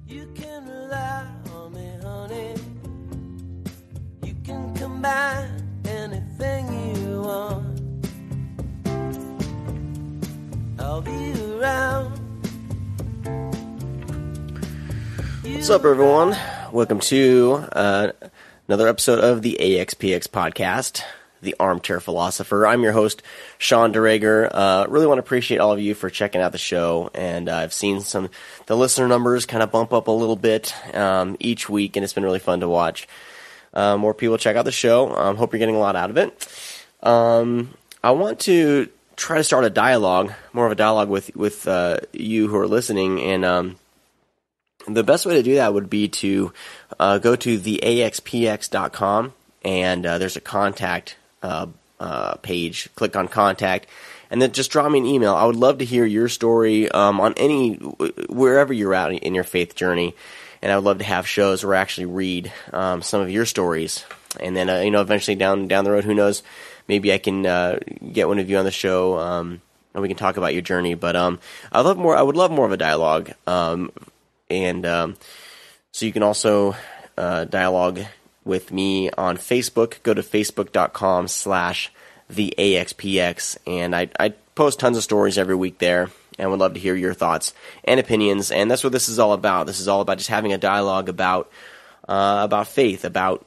You can rely on me, honey. You can combine anything you want. I'll be around. What's up, everyone? Welcome to another episode of the AxPx podcast, The Armchair Philosopher. I'm your host, Sean DeRager. Really want to appreciate all of you for checking out the show, and I've seen the listener numbers kind of bump up a little bit each week, and it's been really fun to watch. More people check out the show. Hope you're getting a lot out of it. I want to try to start a dialogue, more of a dialogue with you who are listening, and the best way to do that would be to go to the AxPx.com, and there's a contact page. Click on contact, and then just drop me an email. I would love to hear your story on wherever you're at in your faith journey, and I would love to have shows where I actually read some of your stories. And then eventually down the road, who knows, maybe I can get one of you on the show, and we can talk about your journey. But I would love more of a dialogue. And so you can also dialogue with me on Facebook. Go to facebook.com/theAxPx, and I post tons of stories every week there, and would love to hear your thoughts and opinions. And that's what this is all about. This is all about just having a dialogue about faith, about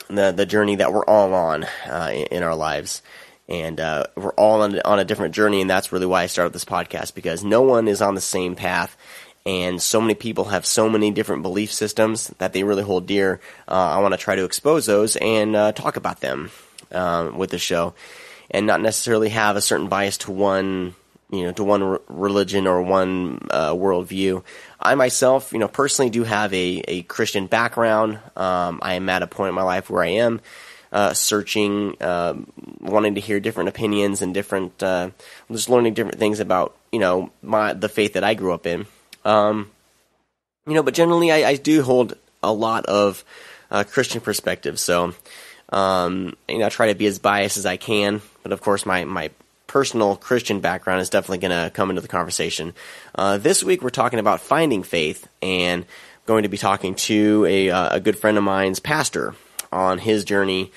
the journey that we're all on in our lives. And we're all on a different journey, and that's really why I started this podcast, because no one is on the same path. And so many people have so many different belief systems that they really hold dear. I want to try to expose those and talk about them with the show, and not necessarily have a certain bias to one religion or one worldview. I myself, personally do have a Christian background. I am at a point in my life where I am searching, wanting to hear different opinions and different, just learning different things about the faith that I grew up in. But generally I do hold a lot of Christian perspective, so I try to be as biased as I can, but of course my personal Christian background is definitely going to come into the conversation. This week we're talking about finding faith, and going to be talking to a good friend of mine's pastor on his journey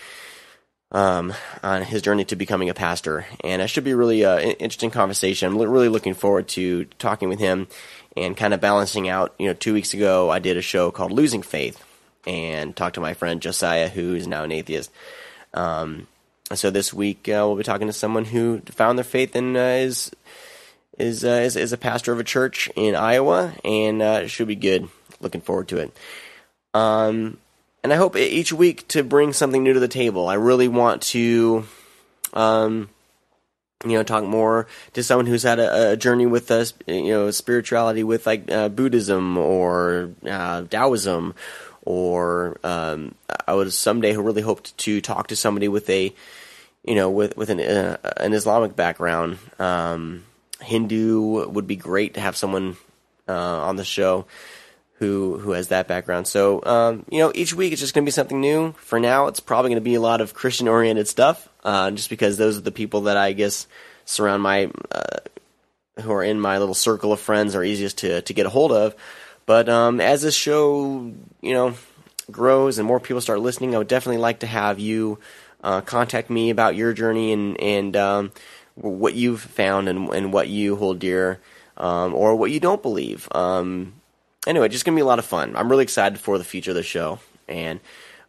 to becoming a pastor, and it should be really interesting conversation. I'm really looking forward to talking with him and kind of balancing out. 2 weeks ago I did a show called Losing Faith and talked to my friend Josiah, who is now an atheist. So this week we'll be talking to someone who found their faith and is a pastor of a church in Iowa, and it should be good. Looking forward to it. And I hope each week to bring something new to the table. I really want to talk more to someone who's had a journey with spirituality with Buddhism or Taoism, or I would someday really hoped to talk to somebody with an Islamic background. Hindu would be great to have someone on the show who has that background. So each week it's just going to be something new. For now, it's probably going to be a lot of Christian-oriented stuff, just because those are the people that I guess surround who are in my little circle of friends are easiest to get a hold of. But as this show grows and more people start listening, I would definitely like to have you contact me about your journey and what you've found and what you hold dear, or what you don't believe. Anyway, just going to be a lot of fun. I'm really excited for the future of the show. And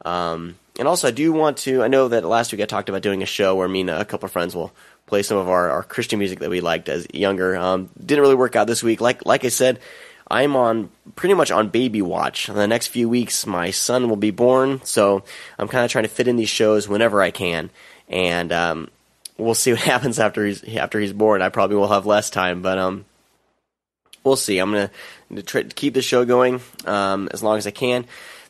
also I do want to, I know that last week I talked about doing a show where me and a couple of friends will play some of our Christian music that we liked as younger. Didn't really work out this week. Like I said, I'm pretty much on baby watch. In the next few weeks, my son will be born, so I'm kind of trying to fit in these shows whenever I can. And we'll see what happens after he's born. I probably will have less time, but we'll see. I'm going to try to keep the show going as long as I can.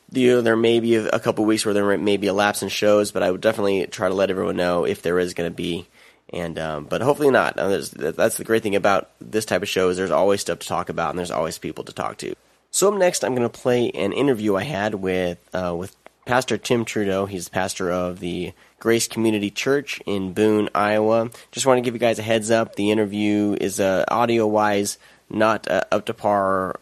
There may be a couple of weeks where there may be a lapse in shows, but I would definitely try to let everyone know if there is going to be. And but hopefully not. That's the great thing about this type of show, is there's always stuff to talk about and there's always people to talk to. So up next, I'm going to play an interview I had with Pastor Tim Trudeau. He's the pastor of the Grace Community Church in Boone, Iowa. Just want to give you guys a heads up. The interview is audio-wise not up to par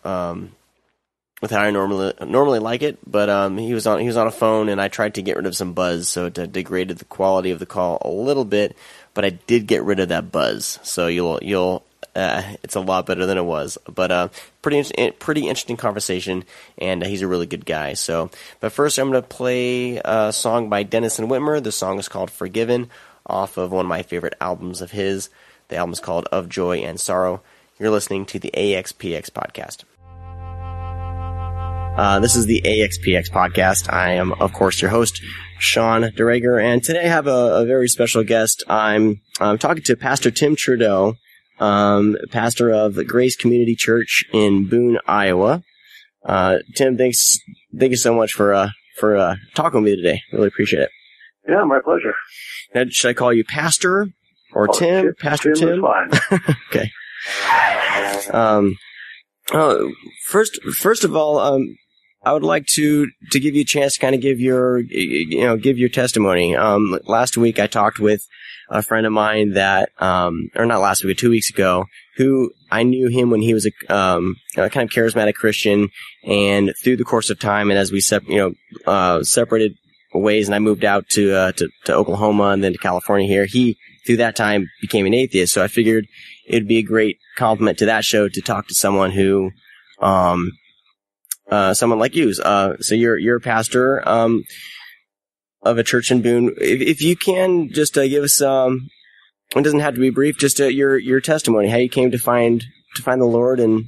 how I normally like it, but he was on a phone, and I tried to get rid of some buzz, so it degraded the quality of the call a little bit, but I did get rid of that buzz, so you'll it's a lot better than it was. But pretty interesting conversation, and he's a really good guy. So, but first I'm going to play a song by Dennis and Whitmer. The song is called "Forgiven," off of one of my favorite albums of his. The album is called "Of Joy and Sorrow." You're listening to the AxPx podcast. This is the AxPx podcast. I am, of course, your host, Sean DeRager, and today I have a very special guest. I'm talking to Pastor Tim Trudeau, pastor of the Grace Community Church in Boone, Iowa. Tim, thank you so much for talking with me today. Really appreciate it. Yeah, my pleasure. Now, should I call you Pastor or Tim? Pastor Tim? Is fine. Okay. First of all, I would like to give you a chance to kind of give your testimony. Last week I talked with a friend of mine that, or not last week, 2 weeks ago, who I knew him when he was a kind of charismatic Christian, and through the course of time, and as we separated ways, and I moved out to Oklahoma and then to California here, he through that time became an atheist. So I figured it'd be a great compliment to that show to talk to someone who, someone like you. So you're a pastor, of a church in Boone. If you can just give us, it doesn't have to be brief, just your testimony, how you came to find the Lord, and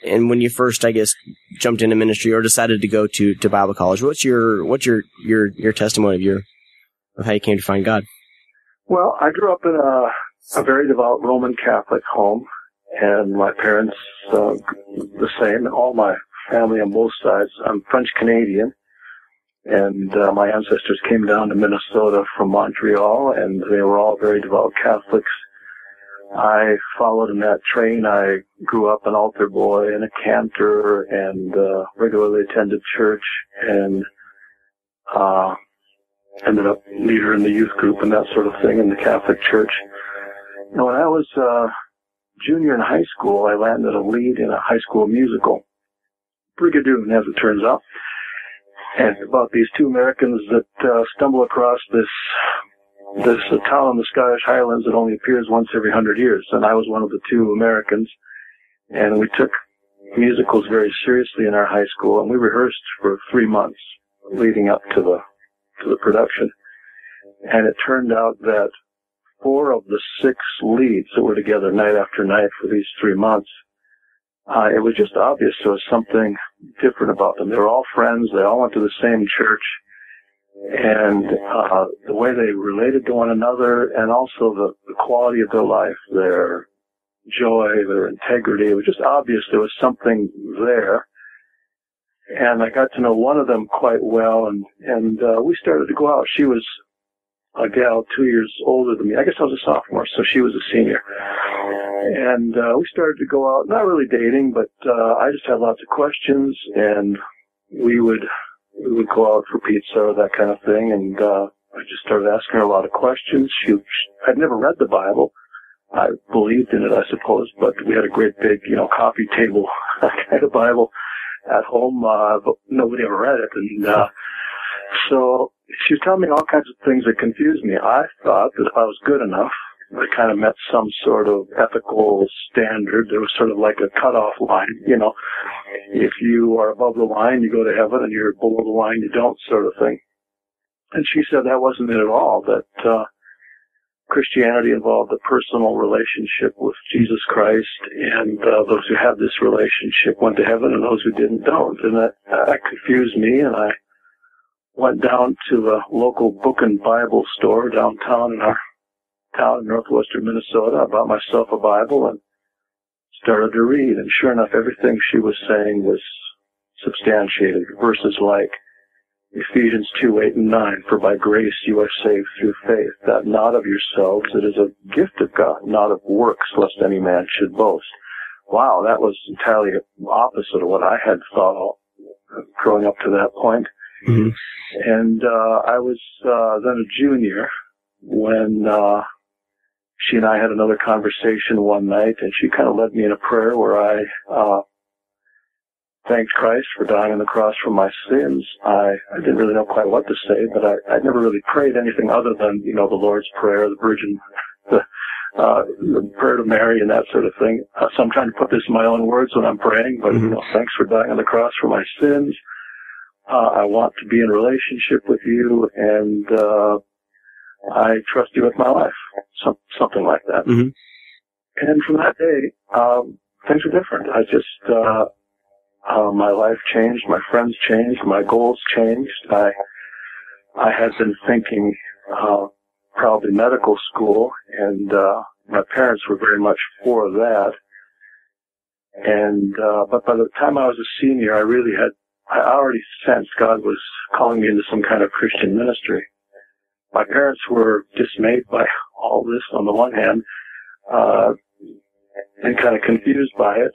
when you first, I guess, jumped into ministry or decided to go to Bible college. What's your testimony of how you came to find God? Well, I grew up in a very devout Roman Catholic home, and my parents the same, and all my family on both sides. I'm French Canadian, and my ancestors came down to Minnesota from Montreal, and they were all very devout Catholics. I followed in that train. I grew up an altar boy and a cantor, and regularly attended church, and ended up leader in the youth group and that sort of thing in the Catholic Church. And when I was junior in high school, I landed a lead in a high school musical, Brigadoon, as it turns out. And about these two Americans that stumble across this town in the Scottish Highlands that only appears once every 100 years. And I was one of the two Americans. And we took musicals very seriously in our high school, and we rehearsed for 3 months leading up to the production. And it turned out that 4 of the 6 leads that were together night after night for these 3 months, it was just obvious there was something different about them. They were all friends. They all went to the same church. And the way they related to one another, and also the quality of their life, their joy, their integrity, it was just obvious there was something there. And I got to know one of them quite well, and we started to go out. She was a gal 2 years older than me. I guess I was a sophomore, so she was a senior. And we started to go out, not really dating, but I just had lots of questions, and we would go out for pizza or that kind of thing, and I just started asking her a lot of questions. I'd never read the Bible. I believed in it, I suppose, but we had a great big, coffee table kind of Bible at home, but nobody ever read it. And so she was telling me all kinds of things that confused me. I thought that if I was good enough, I kind of met some sort of ethical standard. There was sort of like a cutoff line, if you are above the line, you go to heaven, and you're below the line, you don't, sort of thing. And she said that wasn't it at all, that Christianity involved a personal relationship with Jesus Christ, and those who had this relationship went to heaven, and those who didn't don't. And that confused me, and I went down to a local book and Bible store downtown in our town in northwestern Minnesota. I bought myself a Bible and started to read, and sure enough, everything she was saying was substantiated. Verses like Ephesians 2:8 and 9, for by grace you are saved through faith, that not of yourselves, it is a gift of God, not of works, lest any man should boast. Wow, that was entirely opposite of what I had thought growing up to that point. Mm-hmm. And I was then a junior when she and I had another conversation one night, and she kind of led me in a prayer where I thanked Christ for dying on the cross for my sins. I didn't really know quite what to say, but I never really prayed anything other than, the Lord's Prayer, the Virgin, the prayer to Mary and that sort of thing. So I'm trying to put this in my own words when I'm praying, but, thanks for dying on the cross for my sins. I want to be in a relationship with you, and I trust you with my life. Something like that. Mm-hmm. And from that day, things were different. I just, my life changed, my friends changed, my goals changed. I had been thinking, probably medical school, and, my parents were very much for that. And, but by the time I was a senior, I already sensed God was calling me into some kind of Christian ministry. My parents were dismayed by all this on the one hand, and kind of confused by it.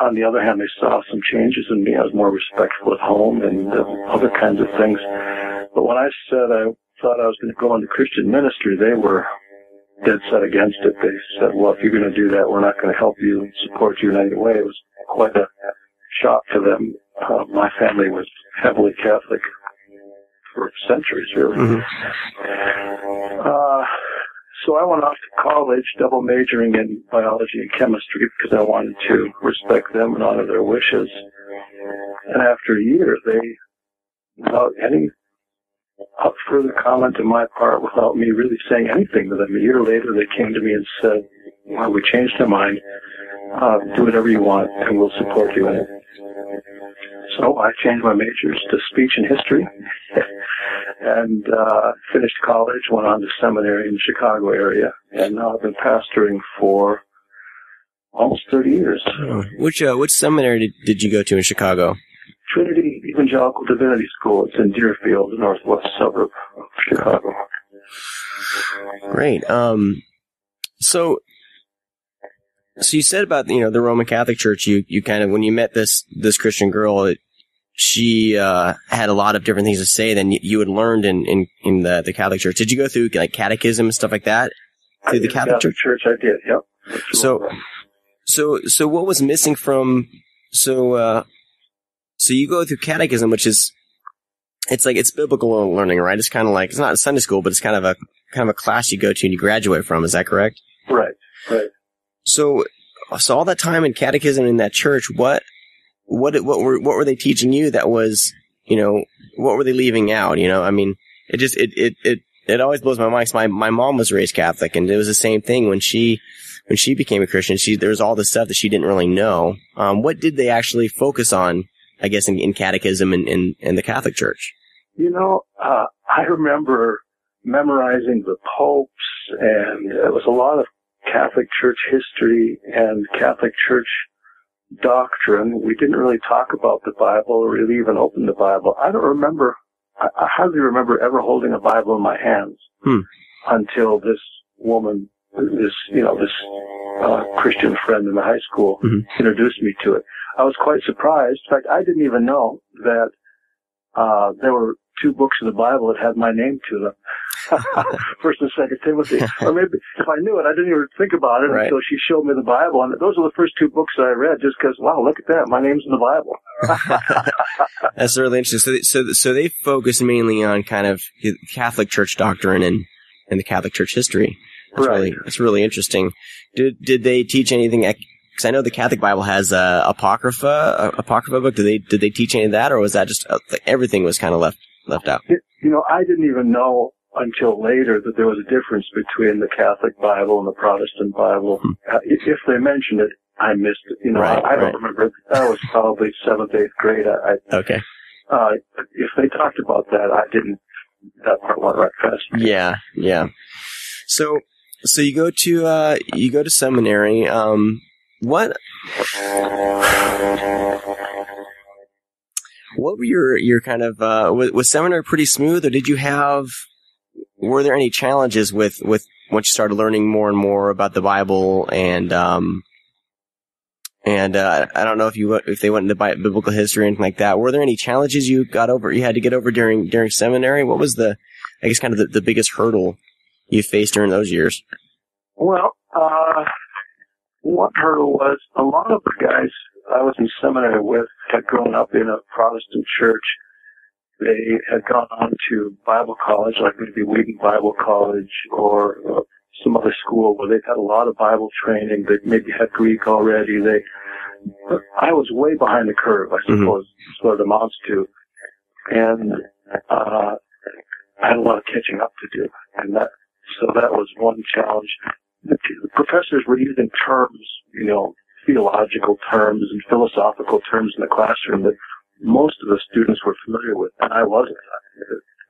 On the other hand, they saw some changes in me. I was more respectful at home and other kinds of things. But when I said I thought I was going to go into Christian ministry, they were dead set against it. They said, well, if you're going to do that, we're not going to help you and support you in any way. It was quite a shock to them. My family was heavily Catholic for centuries, really. Mm-hmm. So I went off to college, double majoring in biology and chemistry because I wanted to respect them and honor their wishes. And after a year, without any further comment on my part, without me really saying anything to them, a year later they came to me and said, well, we changed our mind. Do whatever you want, and we'll support you in it. So I changed my majors to speech and history and finished college, went on to seminary in the Chicago area, and now I've been pastoring for almost 30 years. Which seminary did you go to in Chicago? Trinity Evangelical Divinity School. It's in Deerfield, the northwest suburb of Chicago. Great. So you said about, the Roman Catholic Church, you kind of, when you met this Christian girl, she had a lot of different things to say than you had learned in the Catholic Church. Did you go through like catechism and stuff like that through the Catholic Church? I did, yep. So what was missing from, so you go through catechism, which is, it's biblical learning, right? It's kind of like, it's not Sunday school, but it's kind of a class you go to and you graduate from. Is that correct? Right. So all that time in catechism in that church, what were they teaching you that was, what were they leaving out? I mean, it always blows my mind. 'Cause my mom was raised Catholic, and it was the same thing when she became a Christian. There was all this stuff that she didn't really know. What did they actually focus on, I guess, in catechism and the Catholic Church? I remember memorizing the popes, and it was a lot of Catholic Church history and Catholic Church doctrine. We didn't really talk about the Bible or really even open the Bible. I hardly remember ever holding a Bible in my hands until this woman, this Christian friend in the high school introduced me to it. I was quite surprised. In fact, I didn't even know that there were two books of the Bible that had my name to them. First and Second Timothy. Or maybe if I knew it, I didn't even think about it until she showed me the Bible. And those are the first two books that I read just because, wow, look at that. My name's in the Bible. That's really interesting. So they focus mainly on kind of Catholic Church doctrine and the Catholic Church history. That's really interesting. Did they teach anything? Because I know the Catholic Bible has Apocrypha book. Did they teach any of that, or was that just everything was kind of left out? I didn't even know until later that there was a difference between the Catholic Bible and the Protestant Bible. If they mentioned it, I missed it. I don't remember. That was probably 7th, 8th grade. Okay. If they talked about that, I didn't. That part went right past me. Yeah. So you go to seminary. What were your kind of was seminary pretty smooth, or were there any challenges with once you started learning more and more about the Bible and I don't know if they went into biblical history or anything like that. Were there any challenges you had to get over during seminary? What was the biggest hurdle you faced during those years? Well, one hurdle was a lot of the guys I was in seminary with had grown up in a Protestant church. They had gone on to Bible college, like maybe Wheaton Bible College or some other school where they've had a lot of Bible training. They maybe had Greek already. I was way behind the curve, I suppose, is what it amounts to. And I had a lot of catching up to do. And so that was one challenge. The professors were using terms, theological terms and philosophical terms in the classroom that most of the students were familiar with, and I wasn't.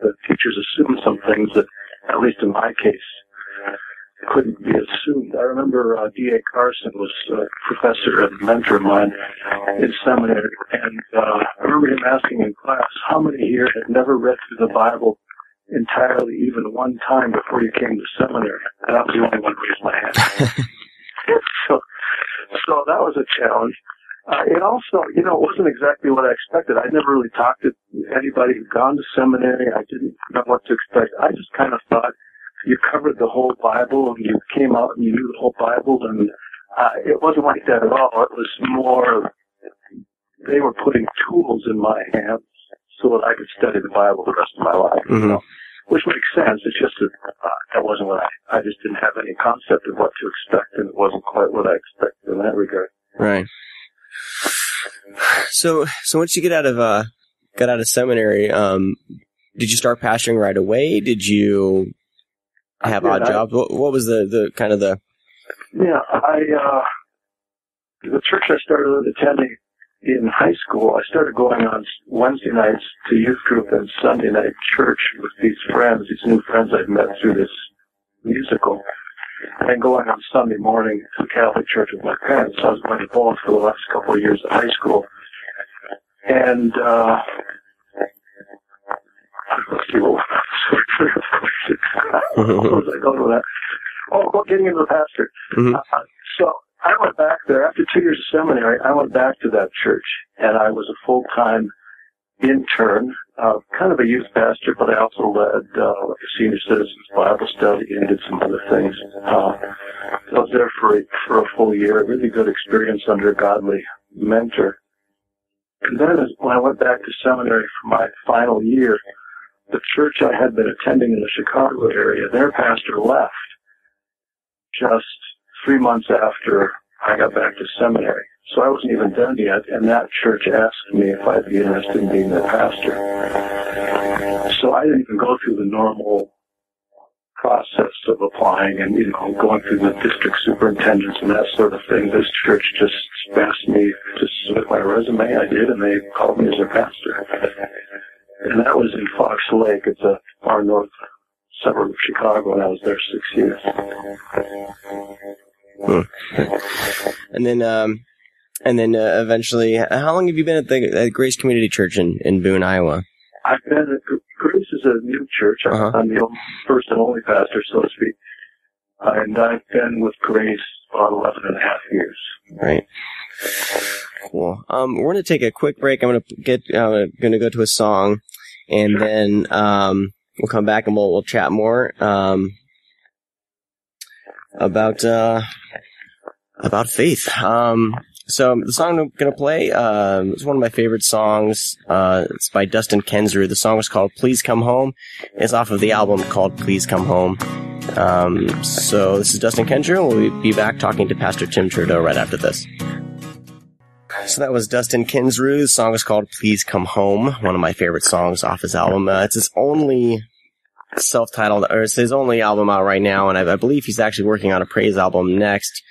The teachers assumed some things that, at least in my case, couldn't be assumed. I remember D.A. Carson was a professor and mentor of mine in seminary, and I remember him asking in class, how many here had never read through the Bible entirely even one time before you came to seminary? And I was the only one who raised my hand. So that was a challenge. It also, it wasn't exactly what I expected. I never really talked to anybody who'd gone to seminary. I didn't know what to expect. I just kind of thought you covered the whole Bible and you came out and you knew the whole Bible, and it wasn't like that at all. It was more, they were putting tools in my hands so that I could study the Bible the rest of my life, which makes sense. It's just that that wasn't what I just didn't have any concept of what to expect, and it wasn't quite what I expected in that regard. Right. So once you get out of seminary, did you start pastoring right away? Did you have odd jobs? What was the kind of the? Yeah, the church I started attending in high school, I started going on Wednesday nights to youth group and Sunday night church with these new friends I'd met through this musical, and going on Sunday morning to Catholic church with my parents. So I was going to both for the last couple of years of high school. And, let's see, what was I going with that? Oh, getting into the pastor. So I went back there. After 2 years of seminary, I went back to that church, and I was a full-time intern, kind of a youth pastor, but I also led a senior citizens Bible study and did some other things. I was there for a full year, a really good experience under a godly mentor. And then when I went back to seminary for my final year, the church I had been attending in the Chicago area, their pastor left just 3 months after I got back to seminary. So I wasn't even done yet, and that church asked me if I'd be interested in being their pastor. So I didn't even go through the normal process of applying and, going through the district superintendents and that sort of thing. This church just asked me to submit my resume. I did, and they called me as their pastor. And that was in Fox Lake. It's a far north suburb of Chicago, and I was there 6 years. And then eventually, how long have you been at the Grace Community Church in Boone, Iowa? I've been at Grace is a new church. I'm the first and only pastor, so to speak. And I've been with Grace about 11 and a half years. Right. Cool. We're going to take a quick break. I'm going to go to a song, and then we'll come back and we'll chat more about faith. So the song I'm going to play is one of my favorite songs. It's by Dustin Kensrue. The song is called Please Come Home. It's off of the album called Please Come Home. So this is Dustin Kensrue. We'll be back talking to Pastor Tim Trudeau right after this. So that was Dustin Kensrue. The song is called Please Come Home, one of my favorite songs off his album. It's his only self-titled, or it's his only album out right now, and I believe he's actually working on a praise album next.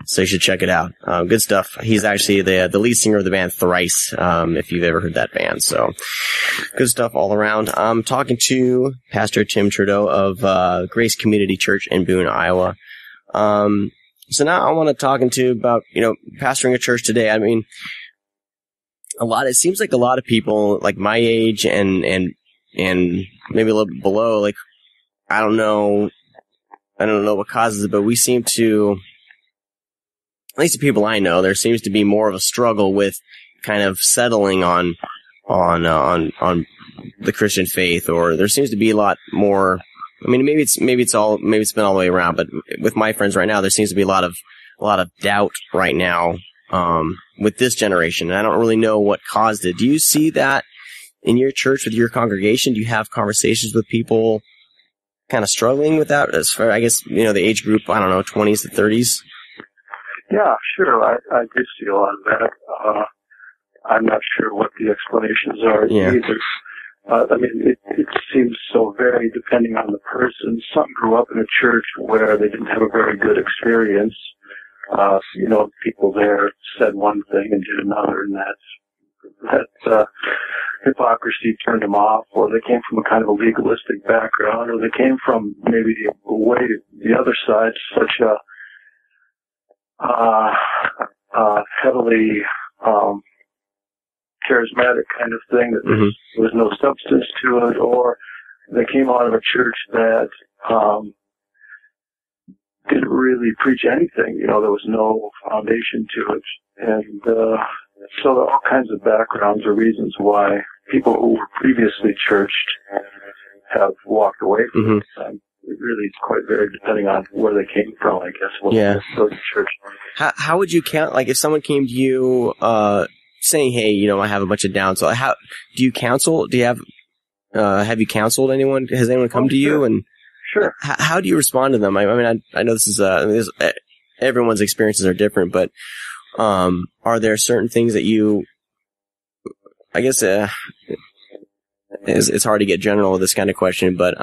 So you should check it out. Good stuff. He's actually the lead singer of the band Thrice, if you've ever heard that band. So good stuff all around. I'm talking to Pastor Tim Trudeau of Grace Community Church in Boone, Iowa. So now I want to talk to about, pastoring a church today. I mean, it seems like a lot of people like my age and maybe a little bit below, like, I don't know what causes it, but we seem to, at least the people I know, there seems to be more of a struggle with kind of settling on the Christian faith, or there seems to be a lot more. I mean, maybe it's been all the way around, but with my friends right now, there seems to be a lot of doubt right now with this generation. And I don't really know what caused it. Do you see that in your church with your congregation? Do you have conversations with people kind of struggling with that? As far, I guess, the age group, I don't know, 20s to 30s? Yeah, sure. I do see a lot of that. I'm not sure what the explanations are either. I mean, it seems so very depending on the person. Some grew up in a church where they didn't have a very good experience. People there said one thing and did another, and that hypocrisy turned them off, or they came from a kind of a legalistic background, or they came from maybe the other side, such a heavily charismatic kind of thing that there was no substance to it, or they came out of a church that didn't really preach anything. There was no foundation to it. And so there are all kinds of backgrounds or reasons why people who were previously churched have walked away from it. It really is quite varied depending on where they came from, I guess. The church. How would you count, like if someone came to you saying, hey, I have a bunch of downs. So how do you counsel? Do you have you counseled anyone? Has anyone come to you? And sure. How do you respond to them? I mean, I know this is, everyone's experiences are different, but, are there certain things that you, I guess, it's hard to get general with this kind of question, but,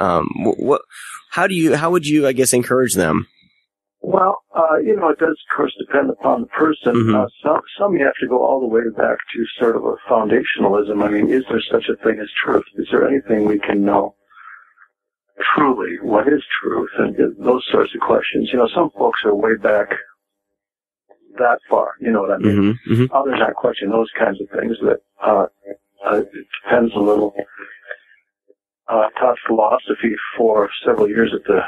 how would you, I guess, encourage them? Well, it does, of course, depend upon the person. Some you have to go all the way back to sort of a foundationalism. I mean, is there such a thing as truth? Is there anything we can know truly? What is truth? And those sorts of questions. Some folks are way back that far. You know what I mean? Others aren't questioning those kinds of things. That it depends a little. I taught philosophy for several years at the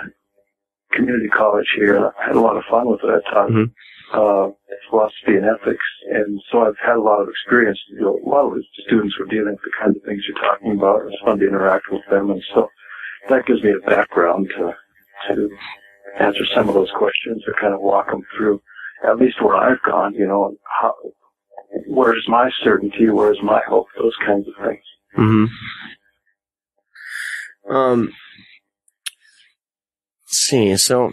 community college here. I had a lot of fun with it. I taught philosophy and ethics, and so I've had a lot of experience. A lot of the students were dealing with the kinds of things you're talking about. It's fun to interact with them, and so that gives me a background to answer some of those questions or kind of walk them through, at least where I've gone. Where's my certainty? Where's my hope? Those kinds of things. Let's see. So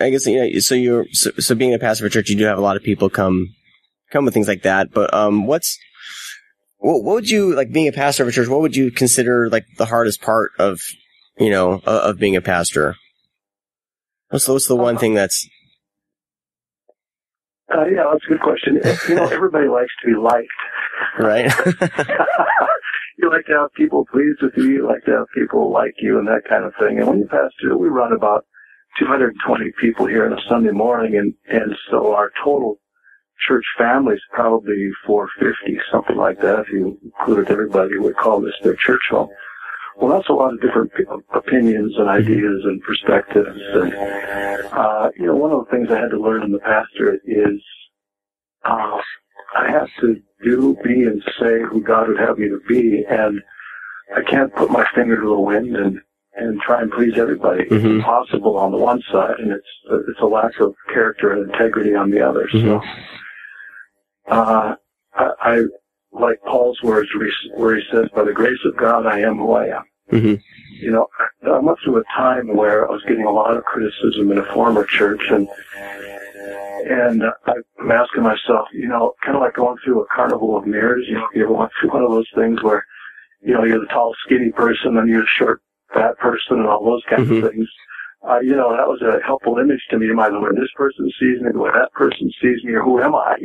I guess so being a pastor of a church, you do have a lot of people come with things like that. But what would you, like, being a pastor of a church? What would you consider like the hardest part of of being a pastor? What's the one thing that's yeah, that's a good question. Everybody likes to be liked, right? You like to have people pleased with you. You like to have people like you and that kind of thing. And when you pastor, we run about 220 people here on a Sunday morning, and so our total church family is probably 450, something like that. If you included everybody, we call this their church home. Well, that's a lot of different opinions and ideas and perspectives. And, one of the things I had to learn in the pastorate is I have to be, and say who God would have me to be, and I can't put my finger to the wind and try and please everybody. It's impossible on the one side, and it's a lack of character and integrity on the other. So, I like Paul's words where he says, "By the grace of God, I am who I am." I went through a time where I was getting a lot of criticism in a former church, and I'm asking myself, kind of like going through a carnival of mirrors. If you ever went through one of those things where, you're the tall, skinny person, and you're the short, fat person, and all those kinds of things. That was a helpful image to me. Either way this person sees me, the way that person sees me, or who am I?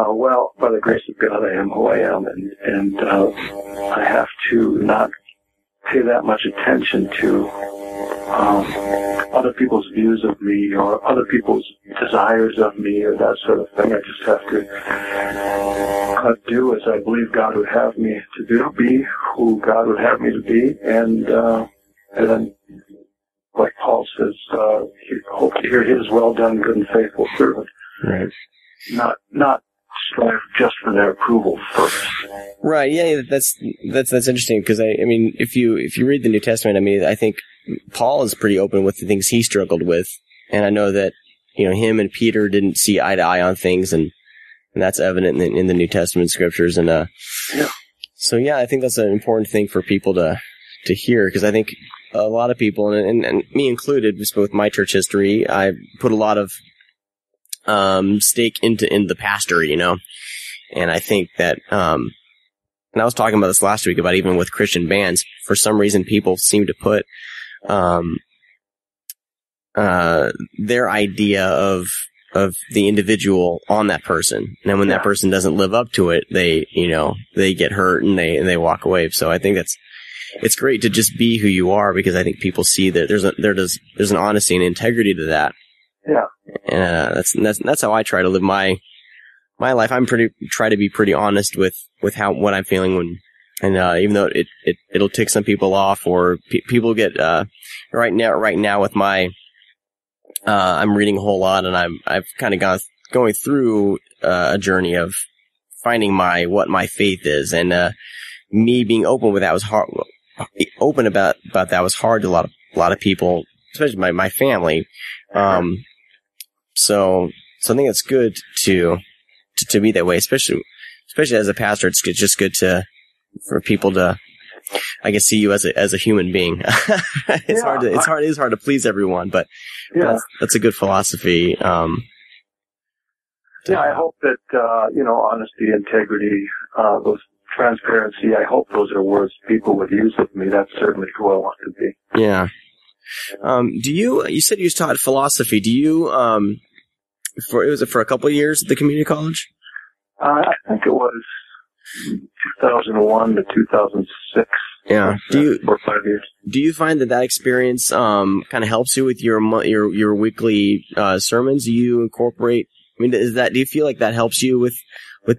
Well, by the grace of God, I am who I am, and I have to not pay that much attention to other people's views of me or other people's desires of me or that sort of thing. I just have to do as I believe God would have me to do, be who God would have me to be, and then, like Paul says, hope to hear his well done, good and faithful servant. Right. Not strive just for their approval first. Right. Yeah. That's interesting because I mean, if you read the New Testament, I mean, I think Paul is pretty open with the things he struggled with, and I know that him and Peter didn't see eye to eye on things, and that's evident in the New Testament scriptures. And so yeah, I think that's an important thing for people to hear, because I think a lot of people, and me included, just with my church history, I put a lot of stake into the pastor, and I think that, and I was talking about this last week about even with Christian bands, for some reason people seem to put their idea of the individual on that person, and then when that person doesn't live up to it, they get hurt and they walk away. So I think it's great to just be who you are, because I think people see that there's an honesty and integrity to that. Yeah. And that's how I try to live my life. Try to be pretty honest with what I'm feeling even though it'll tick some people off, or people get right now with my I'm reading a whole lot, and I've kind of going through a journey of finding what my faith is, and me being open with that was hard. Open about that was hard to a lot of people, especially my family. So I think it's good to be that way, especially as a pastor. It's just good for people to, I guess, see you as a human being. It's hard to please everyone, but that's a good philosophy. I hope that honesty, integrity, those transparency, I hope those are words people would use with me. That's certainly who I want to be. Yeah. You said you taught philosophy. Do you, was it for a couple of years at the community college? I think it was 2001 to 2006. Yeah. 4 or 5 years. Do you find that experience, kind of helps you with your weekly, sermons? Do you incorporate, do you feel like that helps you with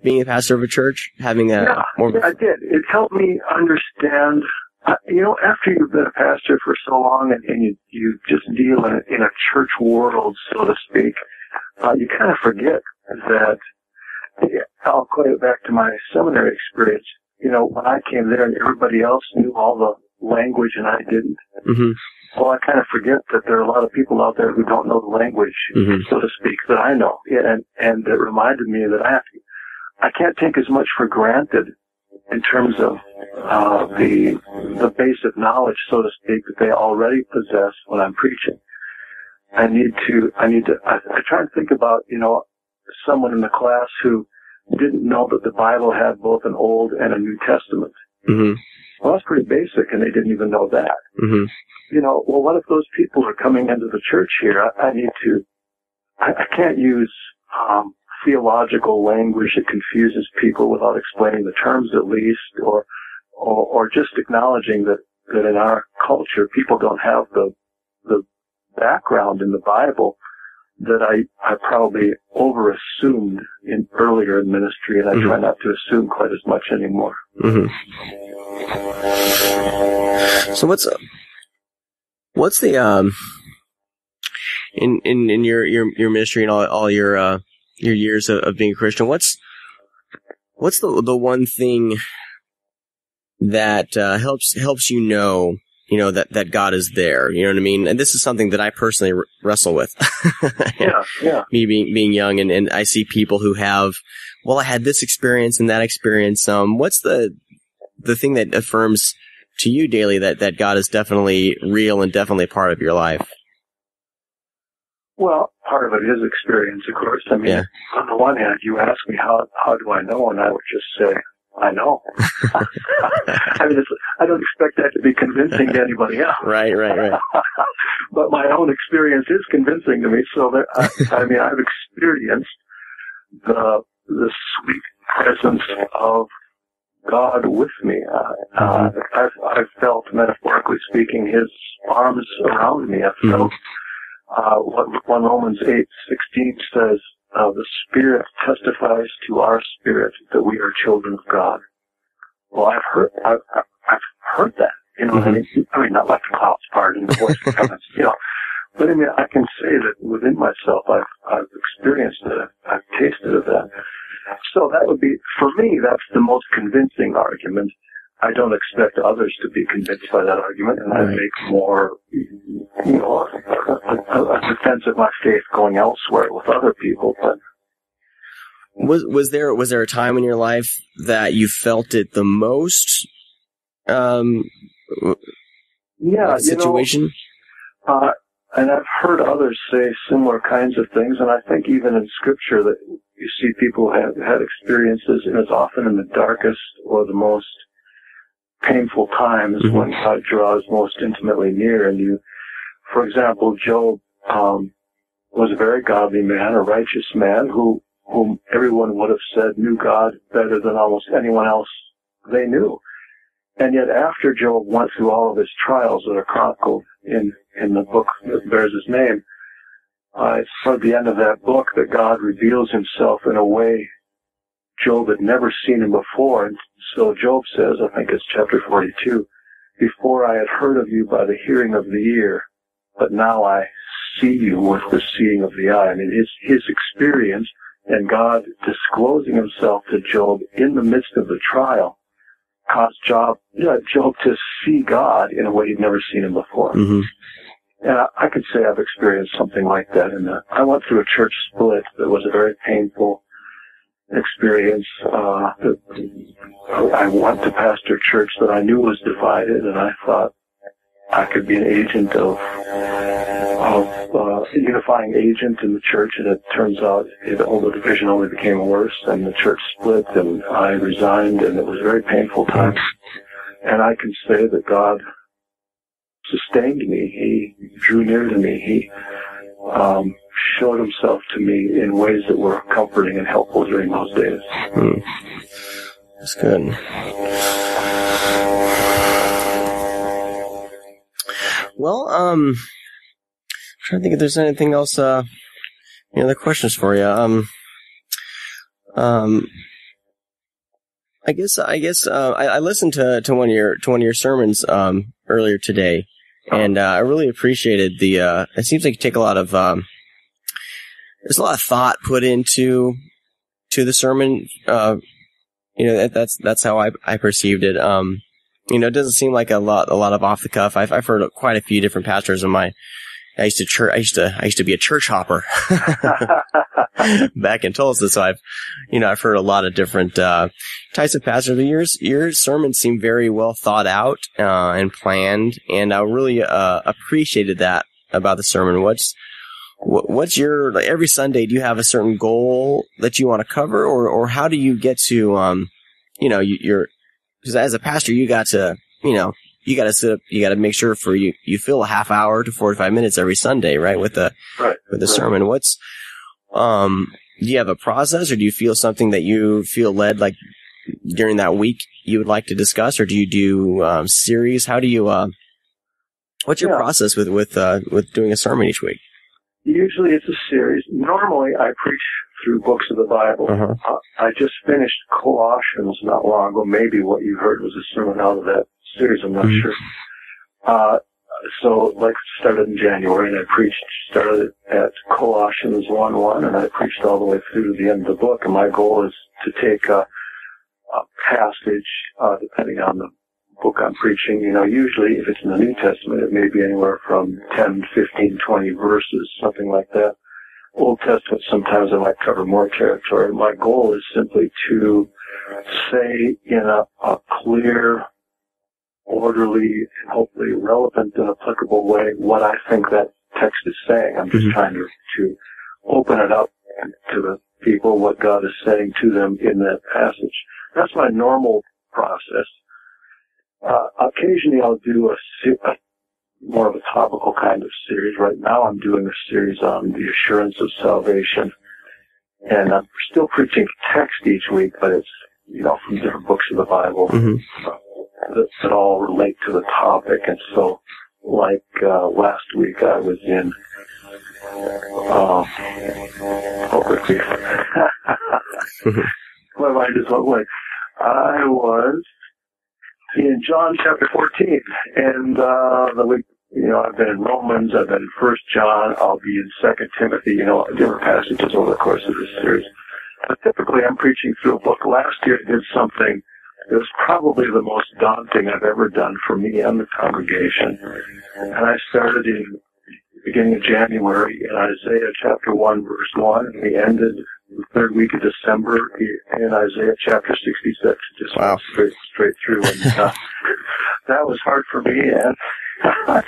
being a pastor of a church, having I did. It helped me understand, after you've been a pastor for so long and you just deal in a church world, so to speak, you kind of forget that. I'll quote it back to my seminary experience. When I came there and everybody else knew all the language and I didn't. Mm-hmm. Well, I kind of forget that there are a lot of people out there who don't know the language, so to speak, that I know. And it reminded me that I can't take as much for granted in terms of the basic knowledge, so to speak, that they already possess when I'm preaching. I try and think about, someone in the class who didn't know that the Bible had both an Old and a New Testament. Mm-hmm. Well, that's pretty basic, and they didn't even know that. Mm-hmm. Well, what if those people are coming into the church here? I can't use theological language that confuses people without explaining the terms at least, or just acknowledging that in our culture, people don't have the background in the Bible that I probably over-assumed earlier in ministry, and I try not to assume quite as much anymore. Mm-hmm. So what's the in your ministry and all your years of being a Christian, what's the one thing that helps that God is there? You know what I mean? And this is something that I personally wrestle with. Yeah. Me being young, and I see people who have, I had this experience and that experience. What's the thing that affirms to you daily that God is definitely real and definitely a part of your life? Well, part of it is experience, of course. I mean, On the one hand, you ask me how do I know, and I would just say, I know. I mean, I don't expect that to be convincing to anybody else. Right. But my own experience is convincing to me. So I've experienced the sweet presence of God with me. I've felt, metaphorically speaking, His arms around me. I've felt what Romans 8:16 says. The Spirit testifies to our spirit that we are children of God. Well, I've heard that. What I mean? I mean, not like the clouds part and the voice of heavens, But I mean, I can say that within myself, I've experienced it. I've tasted of that. So that would be, for me, that's the most convincing argument. I don't expect others to be convinced by that argument, and I make more, a defense of my faith going elsewhere with other people. But was there a time in your life that you felt it the most? Situation. And I've heard others say similar kinds of things, and I think even in Scripture that you see people have had experiences, and it's often in the darkest or the most painful times when God draws most intimately near. And you, for example, Job was a very godly man, a righteous man, whom everyone would have said knew God better than almost anyone else they knew. And yet after Job went through all of his trials that are chronicled in the book that bears his name, it's toward the end of that book that God reveals himself in a way Job had never seen him before. And so Job says, I think it's chapter 42, before I had heard of you by the hearing of the ear, but now I see you with the seeing of the eye. I mean, his experience and God disclosing himself to Job in the midst of the trial caused Job to see God in a way he'd never seen him before. And I could say I've experienced something like that. I went through a church split that was a very painful experience. I went to pastor a church that I knew was divided, and I thought I could be an agent of unifying agent in the church, and it turns out the division only became worse, and the church split, and I resigned, and it was a very painful time. And I can say that God sustained me. He drew near to me. He showed himself to me in ways that were comforting and helpful during those days. That's good. Well, I'm trying to think if there's anything else, any other questions for you. I guess I listened to one of your sermons earlier today, and I really appreciated it seems like you take a lot of there's a lot of thought put into the sermon. That's how I perceived it. It doesn't seem like a lot of off the cuff. I've heard quite a few different pastors in I used to be a church hopper back in Tulsa, so I've heard a lot of different types of pastors. Your sermons seem very well thought out and planned, and I really appreciated that about the sermon. What's your, like, every Sunday, do you have a certain goal that you want to cover, or how do you get to because as a pastor you got to sit up, you got to make sure you fill a half hour to 45 minutes every Sunday, right? With the sermon. What's, do you have a process, or do you feel something that you feel led, like during that week you would like to discuss, or do you do, series? How do you, what's your process with doing a sermon each week? Usually it's a series. Normally I preach through books of the Bible. I just finished Colossians not long ago. Maybe what you heard was a sermon out of that series, I'm not sure. So, started in January, and I started at Colossians 1:1, and I preached all the way through to the end of the book, and my goal is to take a passage, depending on the book I'm preaching. Usually if it's in the New Testament, it may be anywhere from 10, 15, 20 verses, something like that. Old Testament, sometimes I might cover more territory. My goal is simply to say in a clear, orderly, and hopefully relevant and applicable way what I think that text is saying. I'm just trying to open it up to the people, what God is saying to them in that passage. That's my normal process. Occasionally I'll do more of a topical kind of series. Right now I'm doing a series on the assurance of salvation. And I'm still preaching text each week, but it's, from different books of the Bible that all relate to the topic. And so, last week I was in, my mind just went blank. I was in John chapter 14, and the week, I've been in Romans, I've been in 1 John, I'll be in 2 Timothy, different passages over the course of this series. But typically I'm preaching through a book. Last year I did something that was probably the most daunting I've ever done for me and the congregation. And I started in the beginning of January in Isaiah chapter 1, verse 1, and we ended the third week of December in Isaiah chapter 66. Just wow. went straight through. And that was hard for me, and I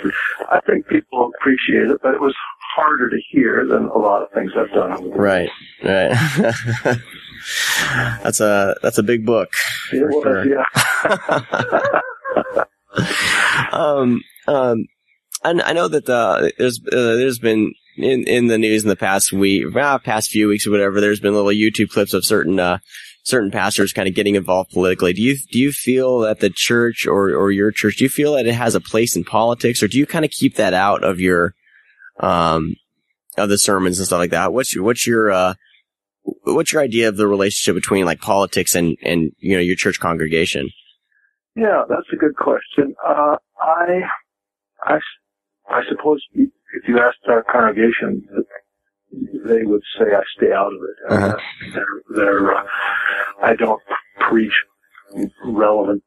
think people appreciate it, but it was harder to hear than a lot of things I've done. Right. That's a big book. It was, sure. Yeah. I know that there's been in the news in the past few weeks or whatever. There's been little YouTube clips of certain pastors kind of getting involved politically. Do you feel that the church or your church, do you feel that it has a place in politics, or do you kind of keep that out of your of the sermons and stuff like that? What's your idea of the relationship between like politics and your church congregation? Yeah, that's a good question. I suppose if you asked our congregation, they would say I stay out of it. Uh-huh. I don't preach relevant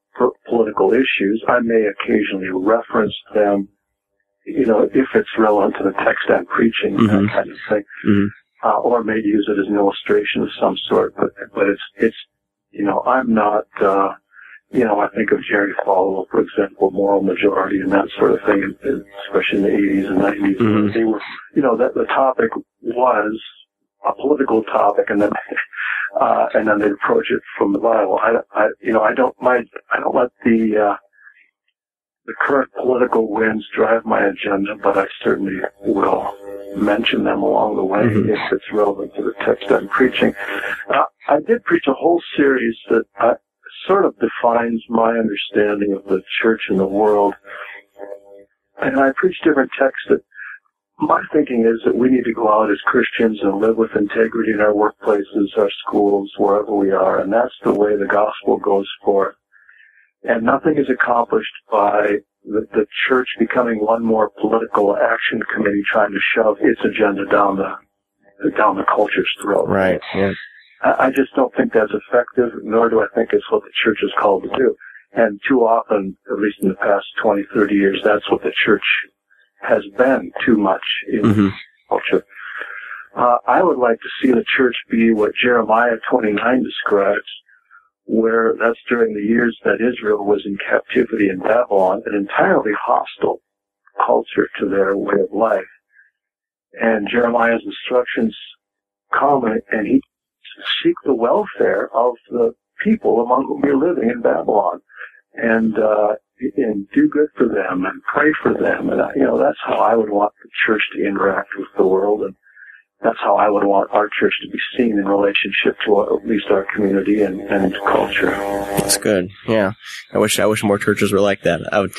political issues. I may occasionally reference them, if it's relevant to the text I'm preaching, mm-hmm. that kind of thing, mm-hmm. Or may use it as an illustration of some sort. But it's I'm not. I think of Jerry Falwell, for example, moral majority and that sort of thing, especially in the 80s and 90s. Mm-hmm. They were, that the topic was a political topic, and then they'd approach it from the Bible. I don't let the current political winds drive my agenda, but I certainly will mention them along the way mm-hmm. if it's relevant to the text I'm preaching. I did preach a whole series that sort of defines my understanding of the church and the world. And I preach different texts that my thinking is that we need to go out as Christians and live with integrity in our workplaces, our schools, wherever we are. And that's the way the gospel goes forth. And nothing is accomplished by the church becoming one more political action committee trying to shove its agenda down the culture's throat. Right. Yeah. I just don't think that's effective, nor do I think it's what the church is called to do. And too often, at least in the past 20, 30 years, that's what the church has been too much in mm-hmm. culture. I would like to see the church be what Jeremiah 29 describes, where that's during the years that Israel was in captivity in Babylon, an entirely hostile culture to their way of life. And Jeremiah's instructions come, and he seek the welfare of the people among whom you're living in Babylon, and do good for them and pray for them. And that's how I would want the church to interact with the world, and that's how I would want our church to be seen in relationship to at least our community and culture. That's good. Yeah, I wish more churches were like that. I would.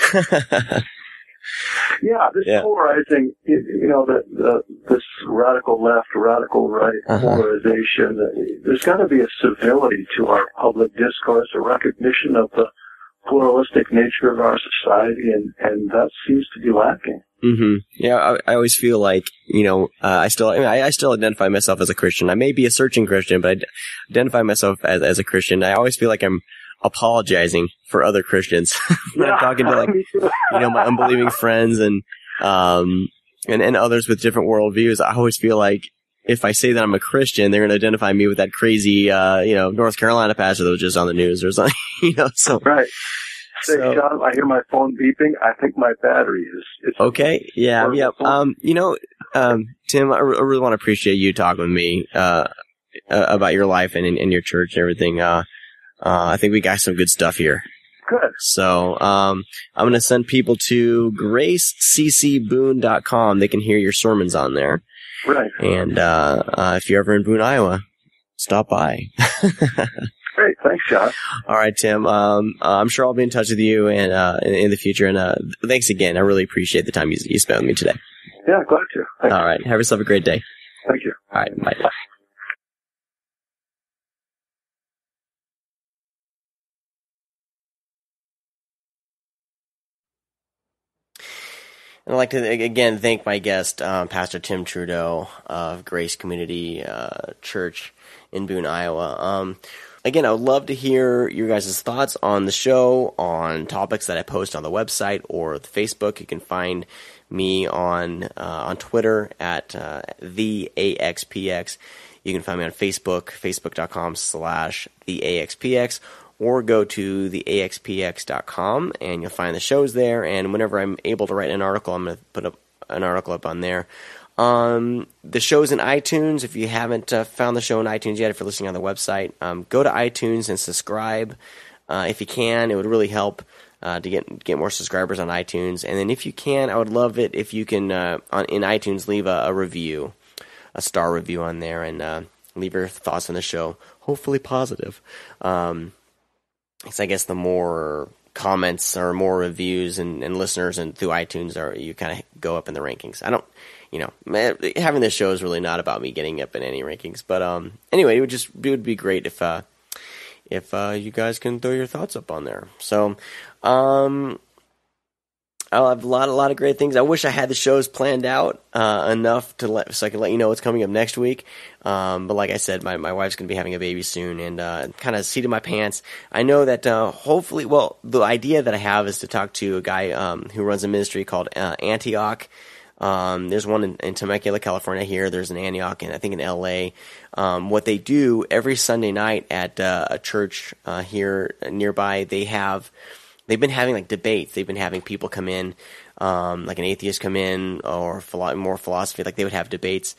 Yeah, this polarizing, this radical left, radical right polarization, there's got to be a civility to our public discourse, a recognition of the pluralistic nature of our society, and that seems to be lacking. Mm-hmm. Yeah, I always feel like, I still identify myself as a Christian. I may be a searching Christian, but I identify myself as a Christian. I always feel like I'm apologizing for other Christians when I'm talking to my unbelieving friends and others with different worldviews. I always feel like if I say that I'm a Christian, they're going to identify me with that crazy, North Carolina pastor that was just on the news or something, so. Right. Say, John, I hear my phone beeping. I think my battery is okay. Yeah. Yeah. Tim, I really want to appreciate you talking with me, about your life and your church and everything. I think we got some good stuff here. Good. So, I'm going to send people to graceccboone.com. They can hear your sermons on there. Right. And, if you're ever in Boone, Iowa, stop by. Great. Thanks, John. All right, Tim. I'm sure I'll be in touch with you and, in the future. And, thanks again. I really appreciate the time you spent with me today. Yeah, glad to. Thanks. All right. Have yourself a great day. Thank you. All right. Bye. And I'd like to, again, thank my guest, Pastor Tim Trudeau of Grace Community Church in Boone, Iowa. Again, I would love to hear your guys' thoughts on the show, on topics that I post on the website or the Facebook. You can find me on Twitter at the AxPx. You can find me on Facebook, facebook.com/theAxPx, or go to theaxpx.com, and you'll find the shows there. And whenever I'm able to write an article, I'm going to put up an article up on there. The show's in iTunes. If you haven't found the show in iTunes yet, if you're listening on the website, go to iTunes and subscribe. If you can, it would really help to get more subscribers on iTunes. And then if you can, I would love it if you can, in iTunes, leave a review, a star review on there, and leave your thoughts on the show, hopefully positive. Because I guess the more comments or more reviews and listeners and through iTunes, you kind of go up in the rankings. I don't, having this show is really not about me getting up in any rankings. But anyway, it would be great if you guys can throw your thoughts up on there. So I'll have a lot of great things. I wish I had the shows planned out enough so I can let you know what's coming up next week. But like I said, my wife's going to be having a baby soon, and kind of seat in my pants. I know that hopefully, the idea that I have is to talk to a guy who runs a ministry called Antioch. There's one in Temecula, California here. There's an Antioch, and I think in LA. What they do every Sunday night at a church here nearby, they've been having like debates. They've been having people come in, like an atheist come in, or more philosophy. Like they would have debates.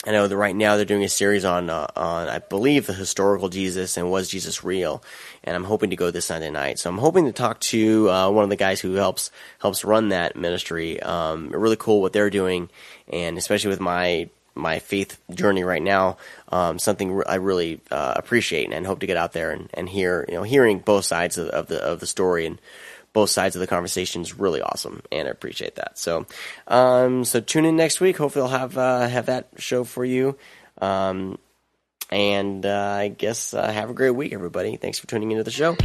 I know that right now they're doing a series on I believe the historical Jesus and was Jesus real, and I'm hoping to go this Sunday night. So I'm hoping to talk to one of the guys who helps run that ministry. Really cool what they're doing, and especially with my faith journey right now, something I really appreciate and hope to get out there and hear. Hearing both sides of the story and both sides of the conversation is really awesome, and I appreciate that. So, so tune in next week. Hopefully, I'll have that show for you. And I guess have a great week, everybody. Thanks for tuning into the show.